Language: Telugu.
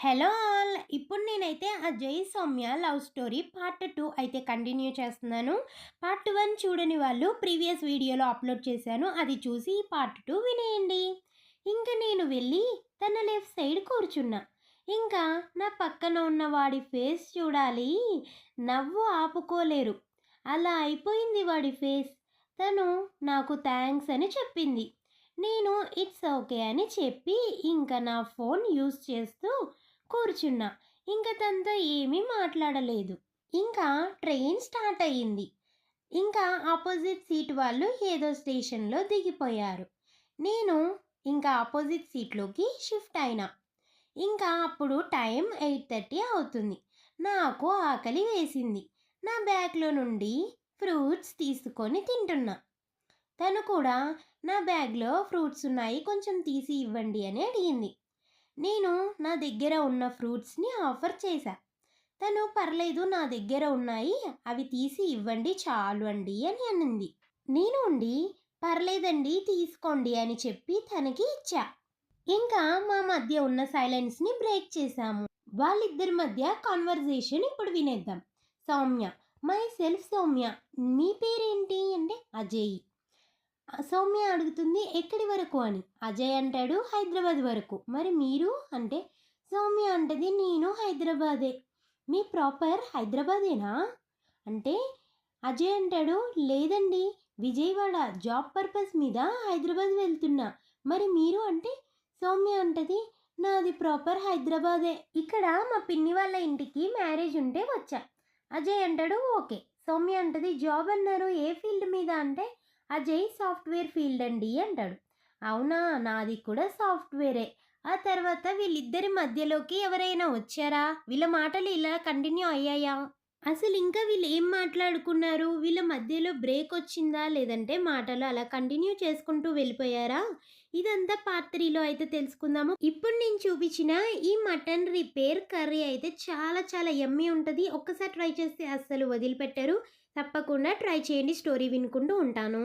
Hello all! ఇప్పుడు నేనైతే ఆ 'జై సౌమ్య' లవ్ స్టోరీ పార్ట్ 2 అయితే కంటిన్యూ చేస్తున్నాను. పార్ట్ 1 చూడని వాళ్ళు ప్రీవియస్ వీడియోలో అప్లోడ్ చేశాను. అది చూసి ఈ పార్ట్ 2 వినేయండి. ఇంక నేను వెళ్ళి తన లెఫ్ట్ సైడ్ కూర్చున్నా. ఇంకా నా పక్కన ఉన్న వాడి ఫేస్ చూడాలి. నవ్వు ఆపుకోలేరు. అలా అయిపోయింది వాడి ఫేస్. తను నాకు థ్యాంక్స్ అని చెప్పింది. నేను ఇట్స్ ఓకే అని చెప్పి ఇంక నా ఫోన్ యూజ్ చేస్తూ కూర్చున్నా. ఇంక తనతో ఏమీ మాట్లాడలేదు. ఇంకా ట్రైన్ స్టార్ట్ అయ్యింది. ఇంకా ఆపోజిట్ సీట్ వాళ్ళు ఏదో స్టేషన్‌లో దిగిపోయారు. నేను ఇంకా ఆపోజిట్ సీట్‌లోకి షిఫ్ట్ అయినా. ఇంకా అప్పుడు టైం 8:30 అవుతుంది. నాకు ఆకలి వేసింది. నా బ్యాగ్‌లో నుండి ఫ్రూట్స్ తీసుకొని తింటున్నా. తను కూడా నా బ్యాగ్‌లో ఫ్రూట్స్ ఉన్నాయి కొంచెం తీసి ఇవ్వండి అని అడిగింది. నేను నా దగ్గర ఉన్న ఫ్రూట్స్‌ని ఆఫర్ చేశా. తను పర్లేదు నా దగ్గర ఉన్నాయి అవి తీసి ఇవ్వండి చాలు అండి అని అనింది. నేను ఉండి పర్లేదండి తీసుకోండి అని చెప్పి తనకి ఇచ్చా. ఇంకా మా మధ్య ఉన్న సైలెన్స్‌ని బ్రేక్ చేశాము. వాళ్ళిద్దరి మధ్య కన్వర్జేషన్ ఇప్పుడు వినేద్దాం. Saumya, myself Saumya. మీ పేరేంటి అంటే అజయ్. సౌమ్య అడుగుతుంది ఎక్కడి వరకు అని. అజయ్ అంటాడు హైదరాబాద్ వరకు. మరి మీరు అంటే సౌమ్య అంటది నేను హైదరాబాదే. మీ ప్రాపర్ హైదరాబాదేనా అంటే అజయ్ అంటాడు లేదండి విజయవాడ జాబ్ పర్పస్ మీద హైదరాబాద్ వెళ్తున్నా. మరి మీరు అంటే సౌమ్య అంటది నాది ప్రాపర్ హైదరాబాదే. ఇక్కడ మా పిన్ని వాళ్ళ ఇంటికి మ్యారేజ్ ఉంటే వచ్చా. అజయ్ అంటాడు ఓకే. సౌమ్య అంటది జాబ్ అన్నారు ఏ ఫీల్డ్ మీద అంటే అజయ్ సాఫ్ట్వేర్ ఫీల్డ్ అండి అంటాడు. అవునా నాది కూడా సాఫ్ట్వేరే. ఆ తర్వాత వీళ్ళిద్దరి మధ్యలోకి ఎవరైనా వచ్చారా? వీళ్ళ మాటలు ఇలా కంటిన్యూ అయ్యాయా? అసలు ఇంకా వీళ్ళు ఏం మాట్లాడుకున్నారు? వీళ్ళ మధ్యలో బ్రేక్ వచ్చిందా? లేదంటే మాటలు అలా కంటిన్యూ చేసుకుంటూ వెళ్ళిపోయారా? ఇదంతా పార్ట్ 3లో అయితే తెలుసుకుందాము. ఇప్పుడు నేను చూపించిన ఈ మటన్ రిపేర్ కర్రీ అయితే చాలా చాలా యమ్మీ ఉంటది. ఒక్కసారి ట్రై చేస్తే అస్సలు వదిలిపెట్టరు. తప్పకుండా ట్రై చేయండి. స్టోరీ వినుకుంటూ ఉంటాను.